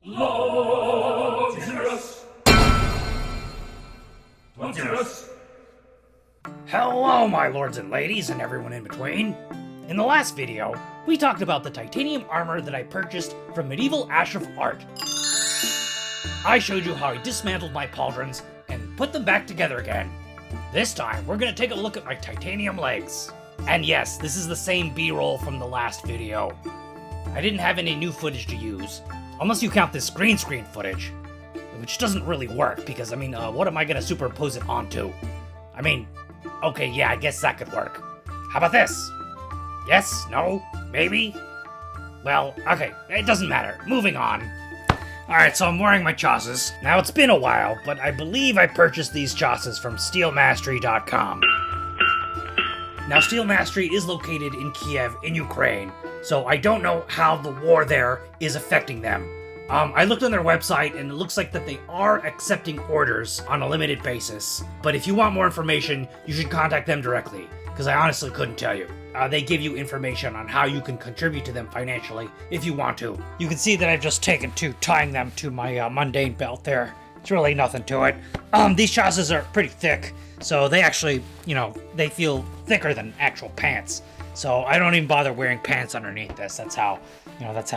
Lazarus! Hello, my lords and ladies, and everyone in between. In the last video, we talked about the titanium armor that I purchased from Medieval Ashraf Art. I showed you how I dismantled my pauldrons and put them back together again. This time, we're gonna take a look at my titanium legs. And yes, this is the same B-roll from the last video. I didn't have any new footage to use, unless you count this green screen footage, which doesn't really work because, what am I gonna superimpose it onto? Okay, yeah, I guess that could work. How about this? Yes? No? Maybe? Well, okay, it doesn't matter. Moving on. Alright, so I'm wearing my chassis. Now, it's been a while, but I believe I purchased these chassis from steelmastery.com. Now, Steel Mastery is located in Kiev, in Ukraine, so I don't know how the war there is affecting them. I looked on their website, and it looks like that they are accepting orders on a limited basis. But if you want more information, you should contact them directly, because I honestly couldn't tell you. They give you information on how you can contribute to them financially, if you want to. You can see that I've just taken to tying them to my mundane belt there. It's really nothing to it. These chassis are pretty thick, so they actually, they feel thicker than actual pants. So I don't even bother wearing pants underneath this. That's how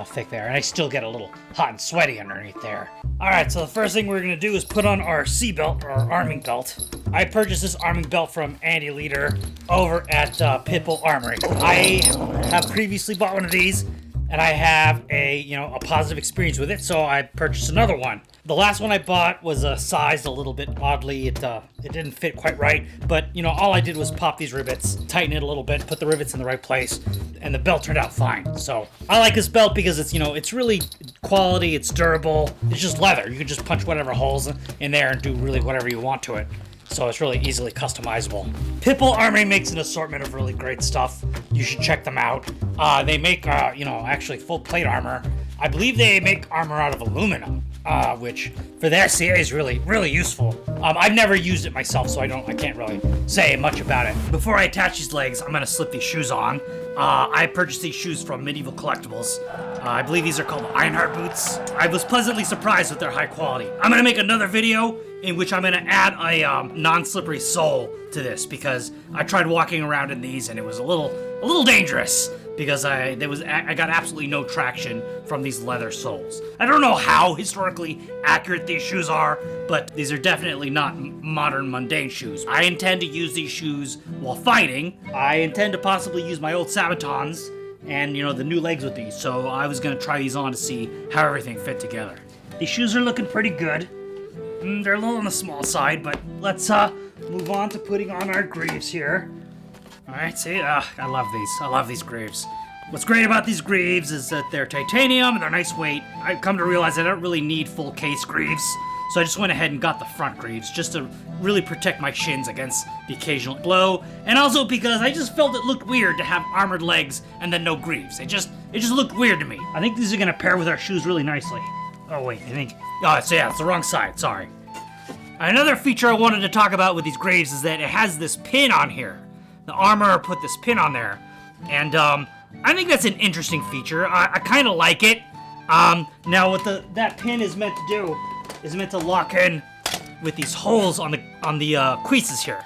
thick they are. And I still get a little hot and sweaty underneath there. Alright, so the first thing we're gonna do is put on our C belt, or our arming belt. I purchased this arming belt from Andy Leader over at Pitbull Armory. I have previously bought one of these, and I have a positive experience with it, so I purchased another one. The last one I bought was sized a little bit oddly. It didn't fit quite right, but all I did was pop these rivets, tighten it a little bit, put the rivets in the right place, and the belt turned out fine. So I like this belt because it's really quality, it's durable, it's just leather. You can just punch whatever holes in there and do really whatever you want to it. So it's really easily customizable. Pitbull Armory makes an assortment of really great stuff. You should check them out. They make, actually full plate armor. I believe they make armor out of aluminum, which for the SCA is really, really useful. I've never used it myself, so I can't really say much about it. Before I attach these legs, I'm gonna slip these shoes on. I purchased these shoes from Medieval Collectibles. I believe these are called Ironheart boots. I was pleasantly surprised with their high quality. I'm gonna make another video in which I'm gonna add a non-slippery sole to this, because I tried walking around in these and it was a little dangerous, because I got absolutely no traction from these leather soles. I don't know how historically accurate these shoes are, but these are definitely not modern mundane shoes. I intend to use these shoes while fighting. I intend to possibly use my old Sabatons and the new legs with these, so I was gonna try these on to see how everything fit together. These shoes are looking pretty good. They're a little on the small side, but let's move on to putting on our greaves here. Alright, see, I love these. I love these greaves. What's great about these greaves is that they're titanium and they're nice weight. I've come to realize I don't really need full case greaves, so I just went ahead and got the front greaves just to really protect my shins against the occasional blow, and also because I just felt it looked weird to have armored legs and then no greaves. It just looked weird to me. I think these are gonna pair with our shoes really nicely. Oh wait, it's the wrong side, sorry. Another feature I wanted to talk about with these greaves is that it has this pin on here. The armor put this pin on there, and I think that's an interesting feature. I kind of like it. Now what that pin is meant to do is meant to lock in with these holes on the creases here,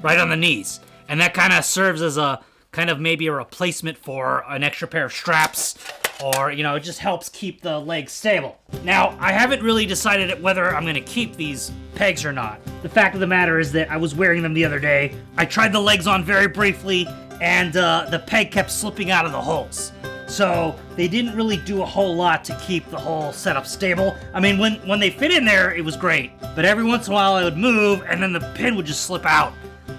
right on the knees, and that kind of serves as a kind of maybe a replacement for an extra pair of straps, or it just helps keep the legs stable. Now, I haven't really decided whether I'm gonna keep these pegs or not. The fact of the matter is that I was wearing them the other day. I tried the legs on very briefly, and the peg kept slipping out of the holes. So they didn't really do a whole lot to keep the whole setup stable. When they fit in there, it was great. But every once in a while I would move, and then the pin would just slip out.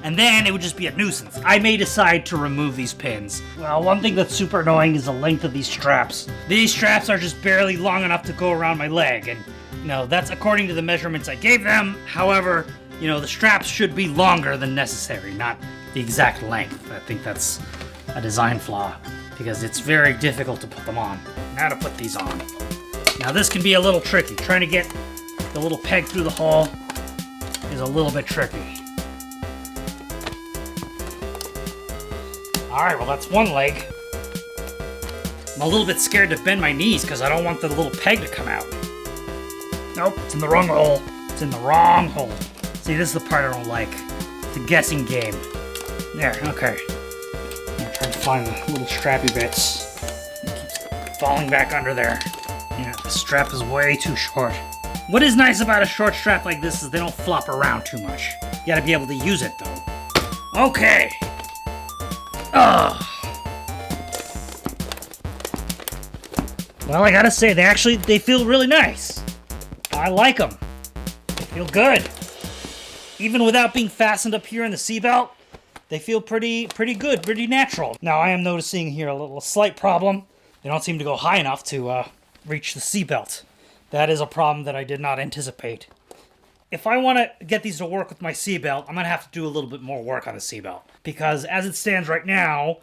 And then it would just be a nuisance. I may decide to remove these pins. Well, one thing that's super annoying is the length of these straps. These straps are just barely long enough to go around my leg, and that's according to the measurements I gave them. However, the straps should be longer than necessary, not the exact length. I think that's a design flaw, because it's very difficult to put them on. Now to put these on. Now this can be a little tricky. Trying to get the little peg through the hole is a little bit tricky. Alright, well that's one leg. I'm a little bit scared to bend my knees because I don't want the little peg to come out. Nope, it's in the wrong hole. It's in the wrong hole. See, this is the part I don't like. It's a guessing game. There, okay. I'm trying to find the little strappy bits. It keeps falling back under there. Yeah, the strap is way too short. What is nice about a short strap like this is they don't flop around too much. You gotta be able to use it, though. Okay. Ugh. Well, I gotta say, they feel really nice. I like them. They feel good. Even without being fastened up here in the seatbelt, they feel pretty good, pretty natural. Now, I am noticing here a slight problem. They don't seem to go high enough to reach the seatbelt. That is a problem that I did not anticipate. If I want to get these to work with my seatbelt, I'm going to have to do a little bit more work on the seatbelt. Because as it stands right now,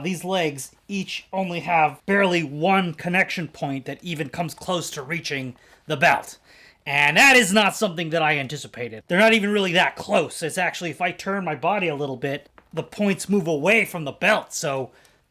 these legs each only have barely one connection point that even comes close to reaching the belt. And that is not something that I anticipated. They're not even really that close. It's actually, if I turn my body a little bit, the points move away from the belt. So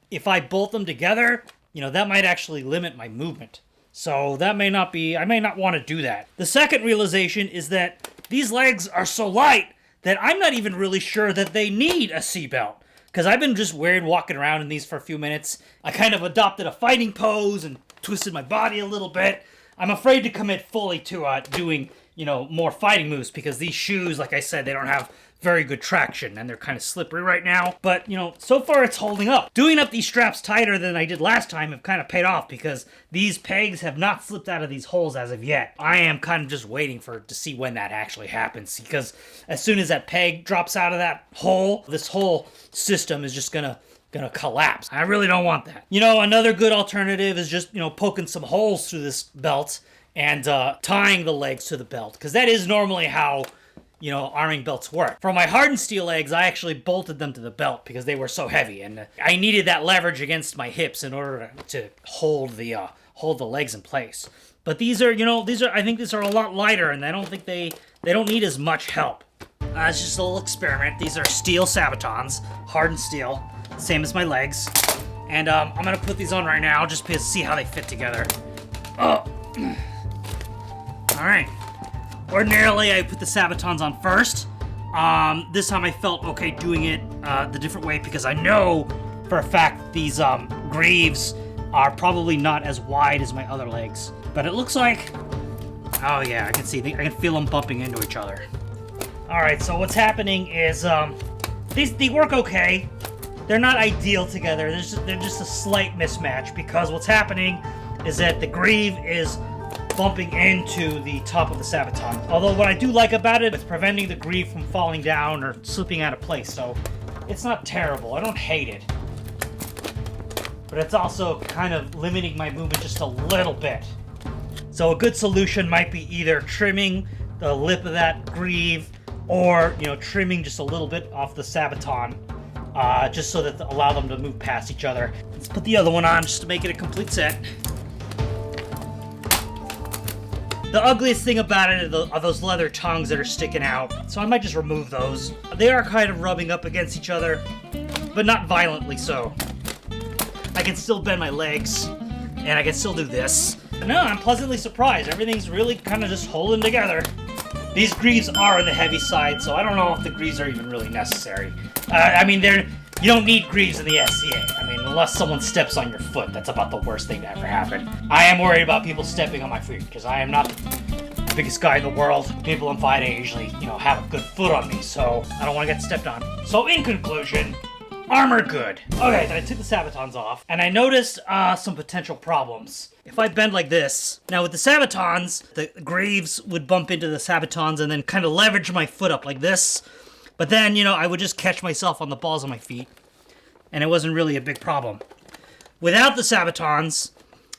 if I bolt them together, that might actually limit my movement. So that may not be, I may not want to do that. The second realization is that these legs are so light that I'm not even really sure that they need a seatbelt. Because I've been just weird walking around in these for a few minutes. I kind of adopted a fighting pose and twisted my body a little bit. I'm afraid to commit fully to doing, more fighting moves because these shoes, like I said, they don't have very good traction and they're kind of slippery right now. But, so far it's holding up. Doing up these straps tighter than I did last time have kind of paid off because these pegs have not slipped out of these holes as of yet. I am kind of just waiting to see when that actually happens because as soon as that peg drops out of that hole, this whole system is just gonna collapse. I really don't want that. Another good alternative is just, poking some holes through this belt and tying the legs to the belt because that is normally how arming belts work. For my hardened steel legs, I actually bolted them to the belt because they were so heavy, and I needed that leverage against my hips in order to hold the legs in place. But these are, I think these are a lot lighter, and I don't think they don't need as much help. It's just a little experiment. These are steel Sabatons, hardened steel, same as my legs, and I'm gonna put these on right now just to see how they fit together. Oh, all right. Ordinarily, I put the Sabatons on first. This time I felt okay doing it the different way because I know for a fact these greaves are probably not as wide as my other legs. But it looks like, oh yeah, I can see, I can feel them bumping into each other. All right, so what's happening is they work okay. They're not ideal together. They're just a slight mismatch because what's happening is that the greave is bumping into the top of the Sabaton. Although what I do like about it is preventing the greave from falling down or slipping out of place, so it's not terrible. I don't hate it. But it's also kind of limiting my movement just a little bit. So a good solution might be either trimming the lip of that greave or, trimming just a little bit off the Sabaton, just so that allow them to move past each other. Let's put the other one on just to make it a complete set. The ugliest thing about it are those leather tongues that are sticking out, so I might just remove those. They are kind of rubbing up against each other, but not violently so. I can still bend my legs, and I can still do this. No, I'm pleasantly surprised. Everything's really kind of just holding together. These greaves are on the heavy side, so I don't know if the greaves are even really necessary. You don't need greaves in the SCA. Unless someone steps on your foot, that's about the worst thing to ever happen. I am worried about people stepping on my feet, because I am not the biggest guy in the world. People I'm fighting usually, have a good foot on me, so I don't want to get stepped on. So in conclusion, armor good. Okay, then I took the Sabatons off, and I noticed some potential problems. If I bend like this, now with the Sabatons, the greaves would bump into the Sabatons and then kind of leverage my foot up like this. But then, I would just catch myself on the balls of my feet. And it wasn't really a big problem. Without the Sabatons,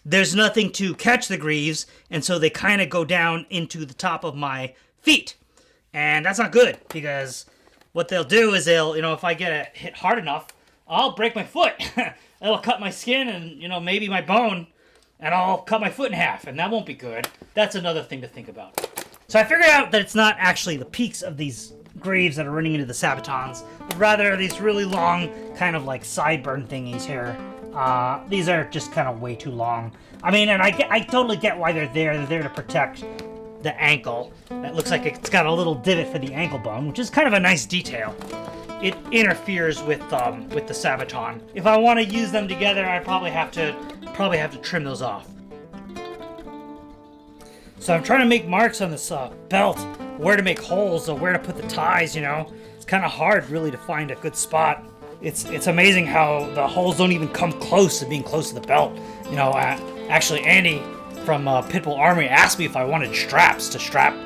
there's nothing to catch the greaves, and so they kind of go down into the top of my feet. And that's not good, because what they'll do is if I get hit hard enough, I'll break my foot. It'll cut my skin and, maybe my bone, and I'll cut my foot in half, and that won't be good. That's another thing to think about. So I figured out that it's not actually the peaks of these greaves that are running into the Sabatons, but rather these really long kind of like sideburn thingies here These are just kind of way too long. I mean, and I totally get why they're there. They're there to protect the ankle. It looks like it's got a little divot for the ankle bone, which is kind of a nice detail. It interferes with the saboton. If I want to use them together, I'd probably have to trim those off. So I'm trying to make marks on this belt, where to make holes or where to put the ties, you know. It's kind of hard really to find a good spot. It's amazing how the holes don't even come close to being close to the belt. You know, actually Andy from Pitbull Army asked me if I wanted straps to strap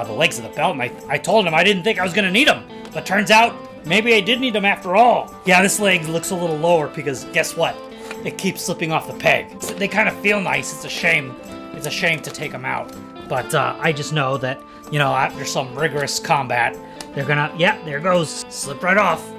the legs of the belt, and I told him I didn't think I was gonna need them, but turns out maybe I did need them after all. Yeah, this leg looks a little lower because guess what? It keeps slipping off the peg. They kind of feel nice. It's a shame. It's a shame to take them out. But I just know that, you know, after some rigorous combat, they're gonna, yeah, there it goes, slip right off.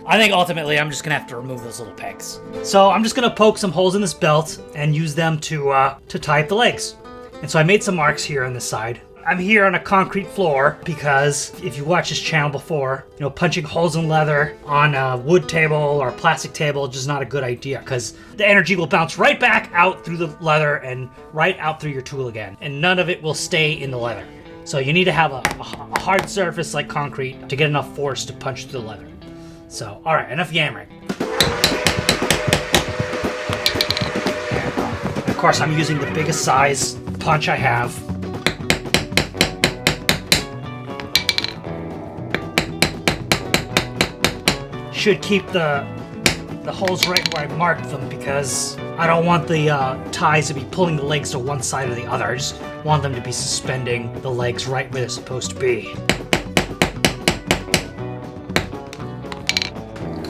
I think ultimately I'm just gonna have to remove those little pegs. So I'm just gonna poke some holes in this belt and use them to tie up the legs. And so I made some marks here on this side. I'm here on a concrete floor because if you watched this channel before, you know, punching holes in leather on a wood table or a plastic table is just not a good idea because the energy will bounce right back out through the leather and right out through your tool again, and none of it will stay in the leather. So you need to have a hard surface like concrete to get enough force to punch through the leather. So, all right, enough yammering. And of course, I'm using the biggest size punch I have. Should keep the holes right where I marked them because I don't want the ties to be pulling the legs to one side or the other. I just want them to be suspending the legs right where they're supposed to be.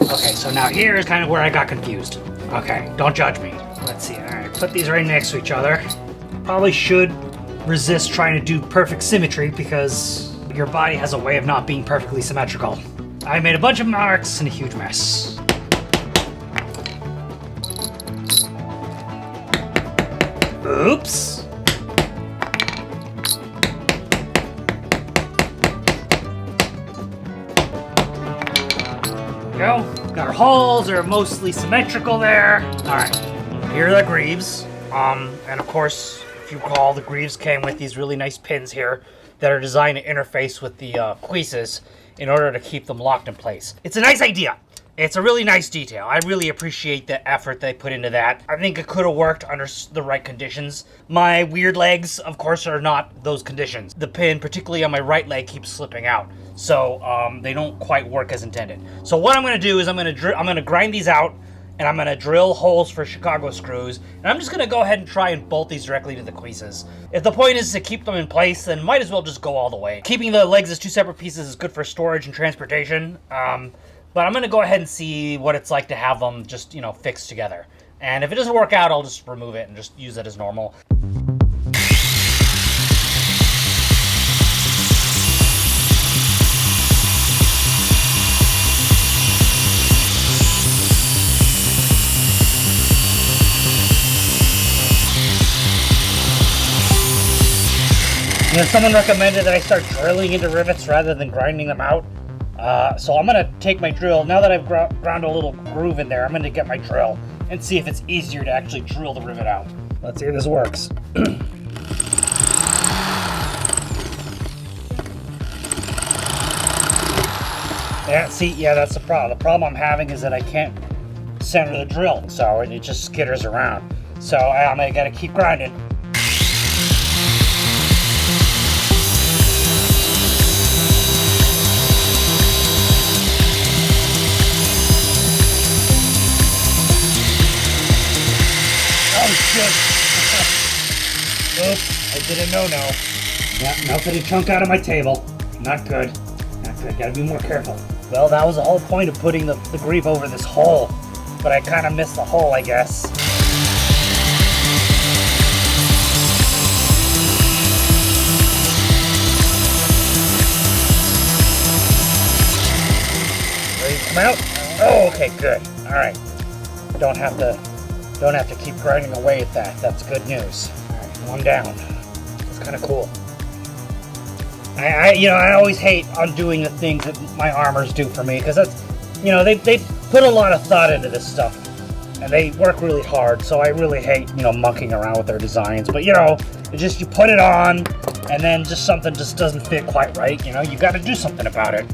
Okay, so now here's kind of where I got confused. Okay, don't judge me. Let's see. All right, put these right next to each other. Probably should resist trying to do perfect symmetry because your body has a way of not being perfectly symmetrical. I made a bunch of marks and a huge mess. Oops. There we go. Got our holes, they're mostly symmetrical there. Alright, here are the greaves. And of course, if you recall, the greaves came with these really nice pins here that are designed to interface with the cuisses in order to keep them locked in place. It's a nice idea. It's a really nice detail. I really appreciate the effort they put into that. I think it could have worked under the right conditions. My weird legs, of course, are not those conditions. The pin, particularly on my right leg, keeps slipping out. So they don't quite work as intended. So what I'm gonna do is I'm gonna grind these out and I'm gonna drill holes for Chicago screws. And I'm just gonna go ahead and try and bolt these directly to the cuisses. If the point is to keep them in place, then might as well just go all the way. Keeping the legs as two separate pieces is good for storage and transportation. But I'm going to go ahead and see what it's like to have them just, you know, fixed together. And if it doesn't work out, I'll just remove it and just use it as normal. You know, someone recommended that I start drilling into rivets rather than grinding them out. So I'm gonna take my drill, now that I've ground a little groove in there, I'm gonna get my drill and see if it's easier to actually drill the rivet out. Let's see if this works. Yeah, see, yeah, that's the problem. The problem I'm having is that I can't center the drill, so it just skitters around. So I'm gonna gotta keep grinding. Oops, I did a no-no. Yeah, melted a chunk out of my table. Not good. Not good. Gotta be more careful. Well, that was the whole point of putting the greave over this hole. But I kind of missed the hole, I guess. Ready to come out? Oh, okay, good. All right. Don't have to keep grinding away at that. That's good news. All right, one down. It's kind of cool. I always hate undoing the things that my armors do for me because that's, they put a lot of thought into this stuff. and they work really hard, so I really hate, monkeying around with their designs. But, it's just you put it on, and then just something just doesn't fit quite right. You got to do something about it.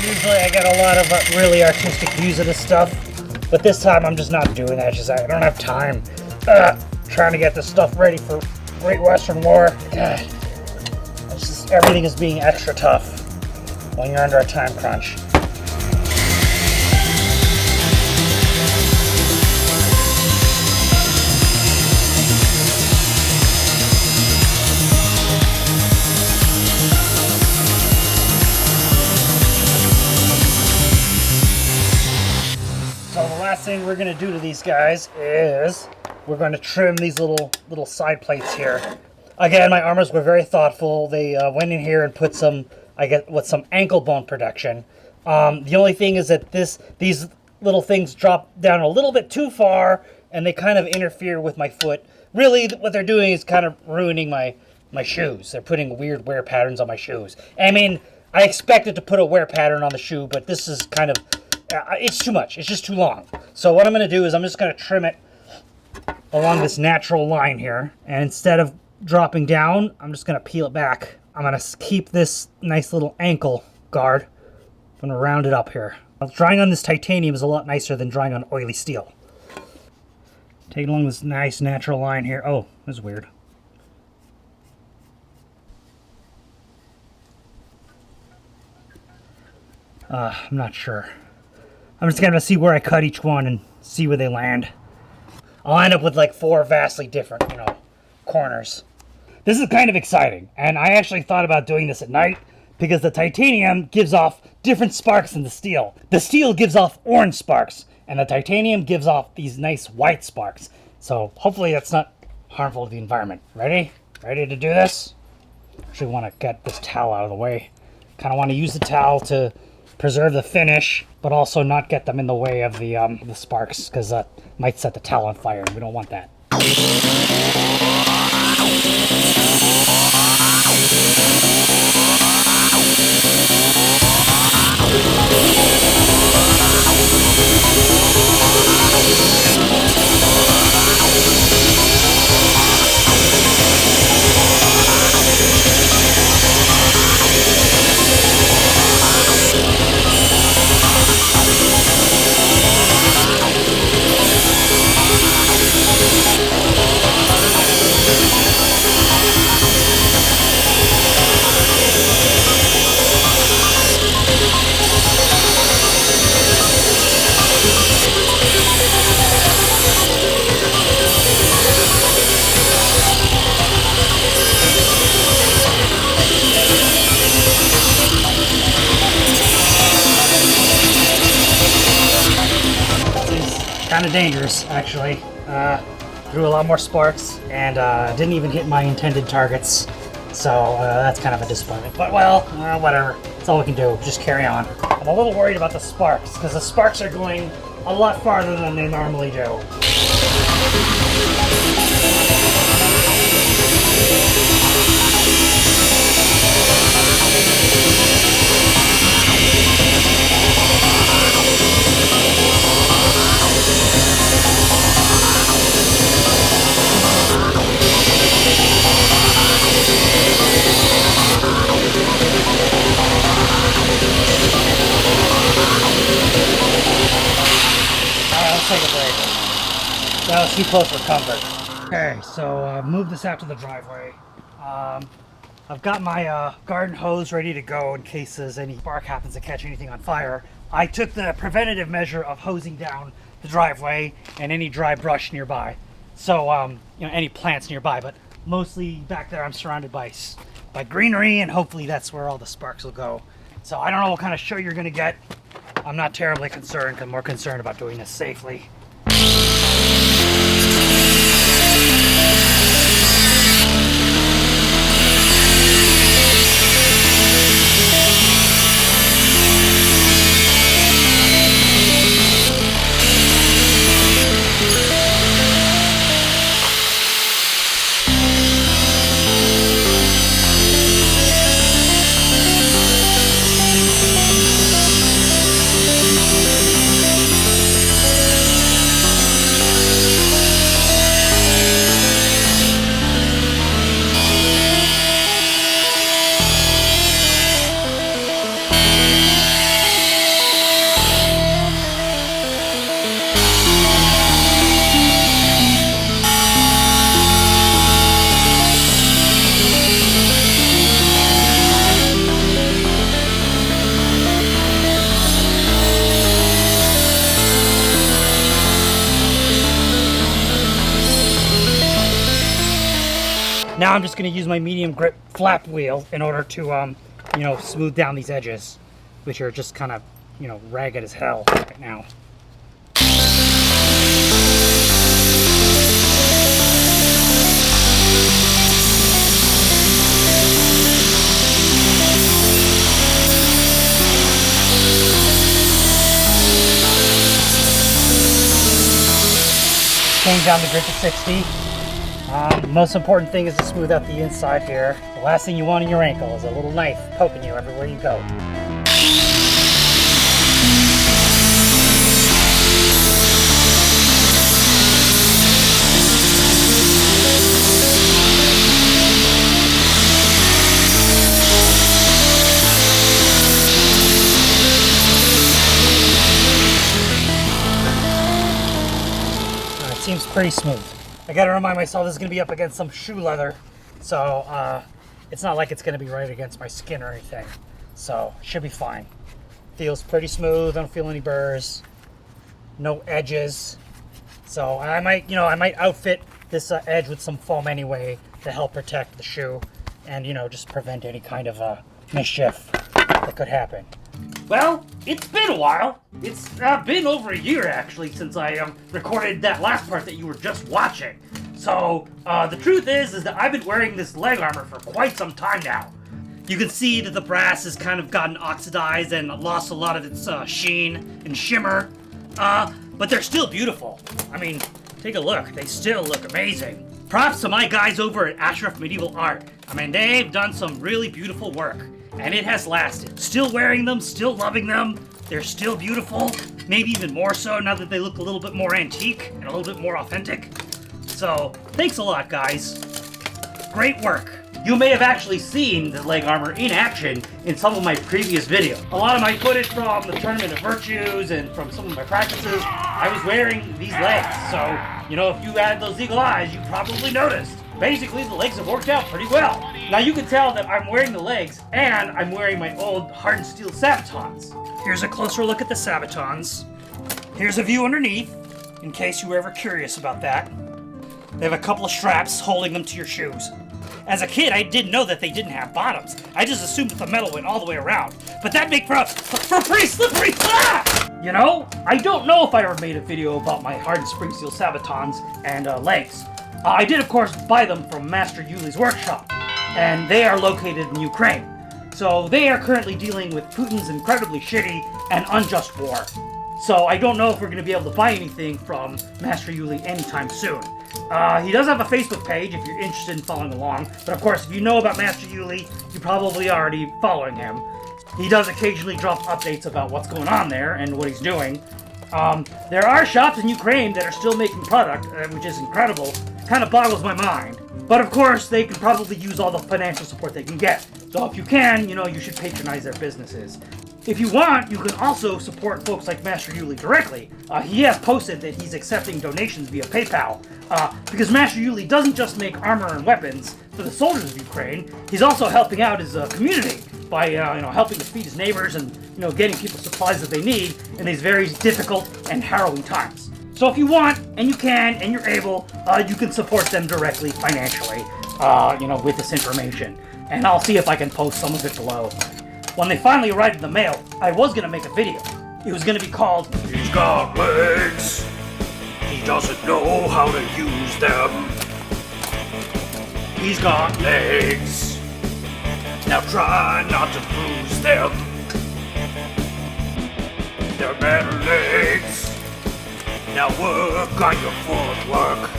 Usually I get a lot of really artistic views of this stuff, but this time I'm just not doing that. Just I don't have time. Trying to get this stuff ready for Great Western War. God, everything is being extra tough when you're under a time crunch. So the last thing we're going to do to these guys is we're going to trim these little side plates here. Again, my armors were very thoughtful. They went in here and put some ankle bone protection. The only thing is that these little things drop down a little bit too far, and they kind of interfere with my foot. Really, what they're doing is kind of ruining my shoes. They're putting weird wear patterns on my shoes. I mean, I expected to put a wear pattern on the shoe, but this is kind of, it's too much. It's just too long. So what I'm going to do is I'm just going to trim it along this natural line here, and instead of dropping down, I'm just going to peel it back. I'm going to keep this nice little ankle guard. I'm going to round it up here. Drawing on this titanium is a lot nicer than drawing on oily steel. Take along this nice natural line here. Oh, this is weird. I'm not sure. I'm just going to see where I cut each one and see where they land. I'll end up with like 4 vastly different, corners. This is kind of exciting, and I actually thought about doing this at night because the titanium gives off different sparks than the steel. The steel gives off orange sparks, and the titanium gives off these nice white sparks. So hopefully that's not harmful to the environment. Ready? Ready to do this? Actually want to get this towel out of the way. Kind of want to use the towel to preserve the finish, but also not get them in the way of the sparks, because that might set the towel on fire, and we don't want that. Kind of dangerous, actually. Threw a lot more sparks and didn't even hit my intended targets, so that's kind of a disappointment. But well, whatever. That's all we can do. Just carry on. I'm a little worried about the sparks because the sparks are going a lot farther than they normally do. Take a break. That was too close for comfort. Okay, so move this out to the driveway. I've got my garden hose ready to go in case any spark happens to catch anything on fire. I took the preventative measure of hosing down the driveway and any dry brush nearby. So, any plants nearby, but mostly back there I'm surrounded by greenery, and hopefully that's where all the sparks will go. So I don't know what kind of show you're gonna get. I'm not terribly concerned. I'm more concerned about doing this safely. Now I'm just going to use my medium grip flap wheel in order to, you know, smooth down these edges, which are just kind of, you know, ragged as hell right now. Change down the grip to 60. Most important thing is to smooth out the inside here. The last thing you want in your ankle is a little knife poking you everywhere you go. Seems pretty smooth. I gotta remind myself this is gonna be up against some shoe leather, so it's not like it's gonna be right against my skin or anything. So should be fine. Feels pretty smooth. Don't feel any burrs. No edges. So I might, I might outfit this edge with some foam anyway to help protect the shoe, and just prevent any kind of mischief that could happen. Well, it's been a while. It's been over a year, actually, since I recorded that last part that you were just watching. So, the truth is that I've been wearing this leg armor for quite some time now. You can see that the brass has kind of gotten oxidized and lost a lot of its sheen and shimmer. But they're still beautiful. I mean, take a look. They still look amazing. Props to my guys over at Ashraf Medieval Art. I mean, they've done some really beautiful work. And it has lasted. Still wearing them, still loving them. They're still beautiful. Maybe even more so now that they look a little bit more antique and a little bit more authentic. So, thanks a lot, guys. Great work. You may have actually seen the leg armor in action in some of my previous videos. A lot of my footage from the Tournament of Virtues and from some of my practices, I was wearing these legs. So, if you had those eagle eyes, you probably noticed. Basically, the legs have worked out pretty well. Now you can tell that I'm wearing the legs and I'm wearing my old hardened steel sabatons. Here's a closer look at the sabatons. Here's a view underneath, in case you were ever curious about that. They have a couple of straps holding them to your shoes. As a kid, I didn't know that they didn't have bottoms. I just assumed that the metal went all the way around. But that makes for pretty slippery. Ah! I don't know if I ever made a video about my hardened spring steel sabatons and legs. I did, of course, buy them from Mater Uley's workshop, and they are located in Ukraine. So they are currently dealing with Putin's incredibly shitty and unjust war. So I don't know if we're going to be able to buy anything from Mater Uley anytime soon. He does have a Facebook page if you're interested in following along, but of course, if you know about Mater Uley, you're probably already following him. He does occasionally drop updates about what's going on there and what he's doing. There are shops in Ukraine that are still making product, which is incredible. Kind of boggles my mind. But of course, they can probably use all the financial support they can get. So if you can, you should patronize their businesses. If you want, you can also support folks like Mater Uley directly. He has posted that he's accepting donations via PayPal. Because Mater Uley doesn't just make armor and weapons for the soldiers of Ukraine, he's also helping out his community by helping to feed his neighbors and getting people supplies that they need in these very difficult and harrowing times. So if you want, and you can, and you're able, you can support them directly financially, with this information. And I'll see if I can post some of it below. When they finally arrived in the mail, I was going to make a video. It was going to be called, "He's got legs. He doesn't know how to use them. He's got legs. Now try not to bruise them. They're better legs. Now work on your footwork."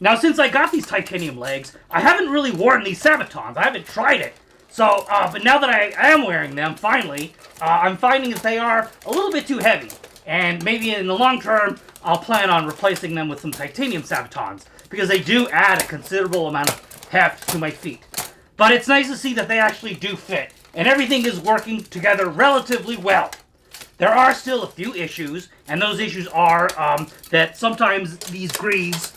Now, since I got these titanium legs, I haven't really worn these sabatons. I haven't tried it. So, but now that I am wearing them, finally, I'm finding that they are a little bit too heavy. And maybe in the long term, I'll plan on replacing them with some titanium sabatons, because they do add a considerable amount of heft to my feet. But it's nice to see that they actually do fit, and everything is working together relatively well. There are still a few issues, and those issues are that sometimes these greaves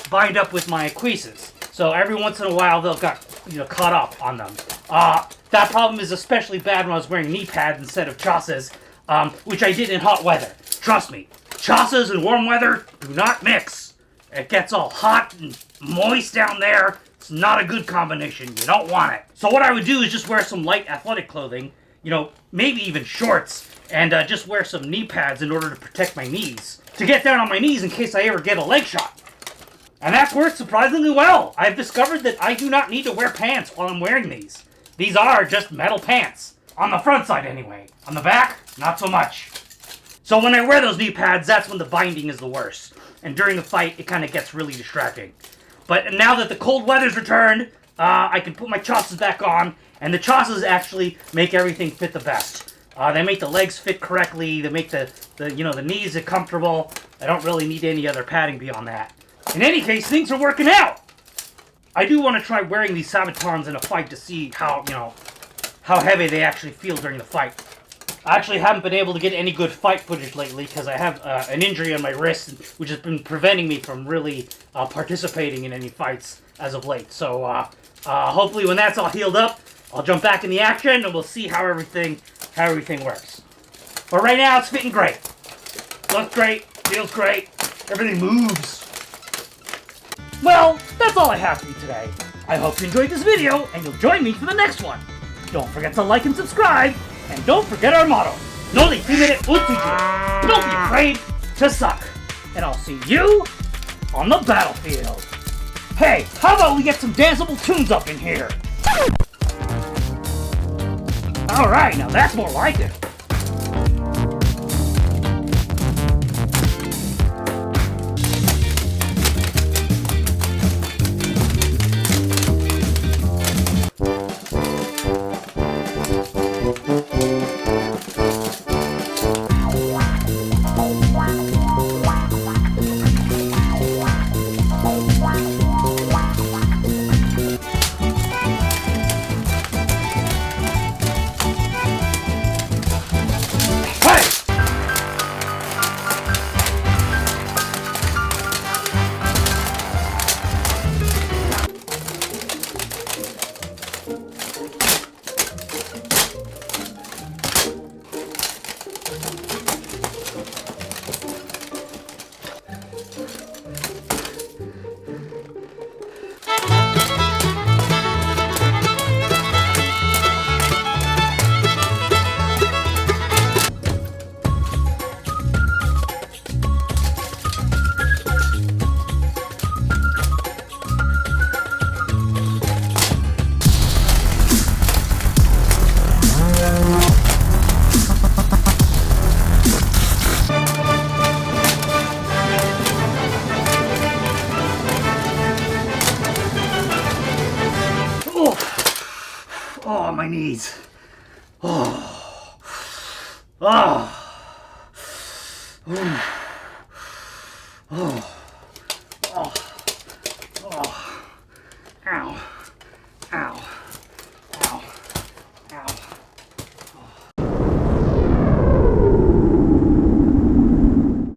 bind up with my cuisses. So every once in a while they'll get caught up on them. That problem is especially bad when I was wearing knee pads instead of chassis. which I did in hot weather. Trust me, chasas in warm weather do not mix. It gets all hot and moist down there. It's not a good combination. You don't want it. So what I would do is just wear some light athletic clothing, you know, maybe even shorts, and just wear some knee pads in order to protect my knees. To get down on my knees in case I ever get a leg shot. And that's worked surprisingly well. I've discovered that I do not need to wear pants while I'm wearing these. These are just metal pants. On the front side anyway. On the back, not so much. So when I wear those knee pads, that's when the binding is the worst. And during the fight, it kind of gets really distracting. But now that the cold weather's returned, I can put my chasas back on, and the chasas actually make everything fit the best. They make the legs fit correctly, they make the knees are comfortable. I don't really need any other padding beyond that. In any case, things are working out! I do want to try wearing these sabatons in a fight to see how heavy they actually feel during the fight. I actually haven't been able to get any good fight footage lately because I have an injury on my wrist, which has been preventing me from really participating in any fights as of late. So hopefully when that's all healed up, I'll jump back in the action and we'll see how everything works. But right now it's fitting great. Looks great, feels great, everything moves. Well, that's all I have for you today. I hope you enjoyed this video and you'll join me for the next one. Don't forget to like and subscribe. And don't forget our motto, No le timere uccide. Don't be afraid to suck. And I'll see you on the battlefield. Hey, how about we get some danceable tunes up in here? Alright, now that's more like it. Oh, my knees. Oh. Oh. Oh. Oh. Oh. Oh. Ow.